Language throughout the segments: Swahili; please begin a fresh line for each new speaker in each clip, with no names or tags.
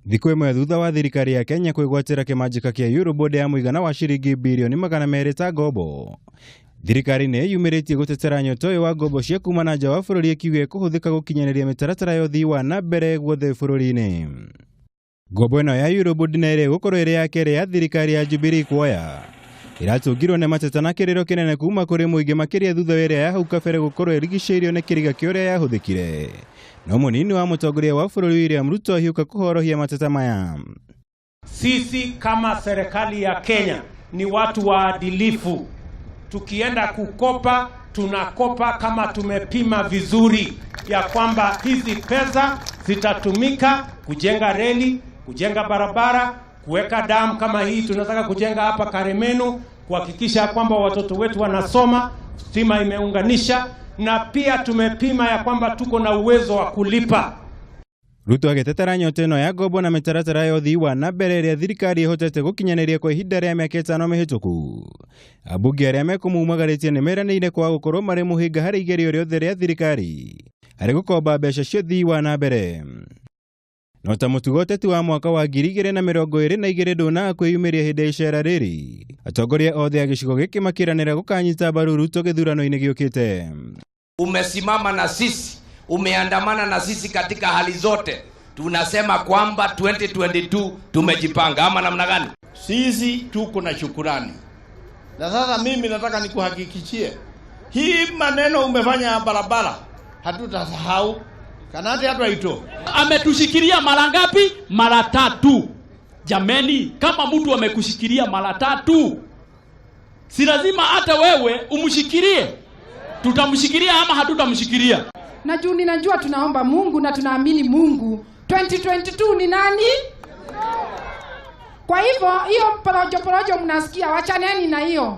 Thikũ ĩmwe thutha wa thirikari ya Kenya kwĩgwatĩra kĩmanjĩka kĩa Eurobond ya mũigana wa ciringi bilioni 200 ta ngombo, thirikari nĩ yumĩrĩtie gũtetera nyoto ũyũ wa ngombo cia kuma na nja wa bũrũri ĩkiuga kũhũthĩka gũkinyanĩria mĩtaratara ya ũthii wa na mbere guothe bũrũri-inĩ. Ngombo ĩno ya Eurobond nĩ ĩrĩ gũkorwo ĩrĩ ya kerĩ ya thirikari ya Jubilee kuoya, iratũngirwo nĩ mateta na kĩrĩro kĩnene kuma kũrĩ mũingĩ makĩria thutha wa ĩrĩa ya hau kabere gũkorwo ĩrigicĩirio nĩ kĩriga kĩa ũrĩa yahũthĩkire. No mũnini wa mũtongoria wa bũrũri William Ruto hiuka kũhorohia mateta maya.
Sisi kama serikali ya Kenya ni watu waadilifu. Tukienda kukopa, tunakopa kama tumepima vizuri ya kwamba hizi pesa zitatumika kujenga reli, kujenga barabara, kuweka damu kama hii tunataka kujenga hapa Karemenu, kuhakikisha kwamba watoto wetu wanasoma, stima imeunganisha, na pia tumepima ya kwamba tuko na uwezo wa kulipa.
Ruto agĩtetera nyoto ĩno ya ngombo na mĩtaratara ya ũthii wa na mbere ĩrĩa thirikari ĩhotete gũkinyanĩria kwa ihinda rĩa mĩaka 5 mĩhĩtũku. Ambunge arĩa mekũmumagarĩtie nĩ meranĩire kwa gũkorwo marĩ mũhĩnga harĩ igerio rĩothe rĩa thirikari harĩ gũkomba mbeca cia ũthii wa na mbere. No ta mũtugo ũteti wa mwaka wa 2022 ndũnaga kwĩyumĩria hĩndĩ ya icera rĩrĩ, atongoria othe a gĩcigo gĩkĩ makĩranĩra gũkanyita mbaru Ruto gĩthurano-inĩ gĩũkĩte.
Umesimama na sisi, umeandamana na sisi katika hali zote. Tunasema kwamba 2022 tumejipanga, ama namna gani?
Sisi tuko na shukurani. Na sasa mimi nataka nikuhakikishie, hii maneno umefanya barabara hatutasahau. Kanati hatu haito.
Ametushikilia mara ngapi? Mara 3. Jameni, kama mtu amekushikilia mara 3, si lazima hata wewe umshikilie. Tutamshikilia ama hatutamshikilia?
Na juu ninajua tunaomba Mungu na tunaamini Mungu. 2022 ni nani? Kwa hivyo hiyo porojo mnasikia, wachaneni na hiyo.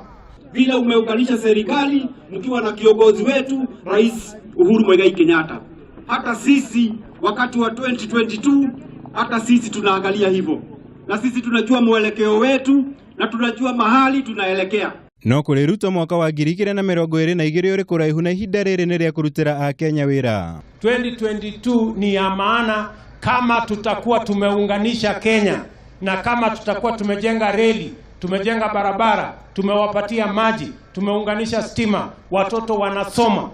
Vile umeunganisha serikali mkiwa na kiongozi wetu Rais Uhuru Muigai Kenyatta. Hata sisi wakati wa 2022 hata sisi tunaangalia hivyo. Na sisi tunajua mwelekeo wetu na tunajua mahali tunaelekea.
No kũrĩ Ruto mwaka wa 2022 ũrĩ kũraihu na ihinda rĩrĩ nĩ rĩa kũrutĩra a Kenya wĩra.
2022 ni ya maana kama tutakuwa tumeunganisha Kenya, na kama tutakuwa tumejenga reli, tumejenga barabara, tumewapatia maji, tumeunganisha stima, watoto wanasoma.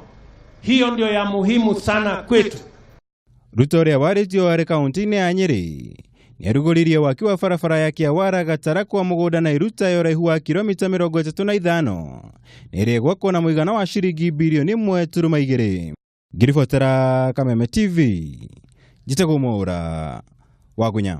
Hiyo ndio ya muhimu sana kwetu.
Ruto ũrĩa warĩtio arĩ kaunti-inĩ ya Nyeri nĩarugũririe waki wa barabara ya Kĩawara Gatara kwa mũgũnda na iruta ya ũraihu wa kilomita 35 nĩrĩ gwakwo na mũigana wa ciringi bilioni 1.2. Ngiribotera Kameme TV, Njĩtagwo Mwaũra wa Gunya.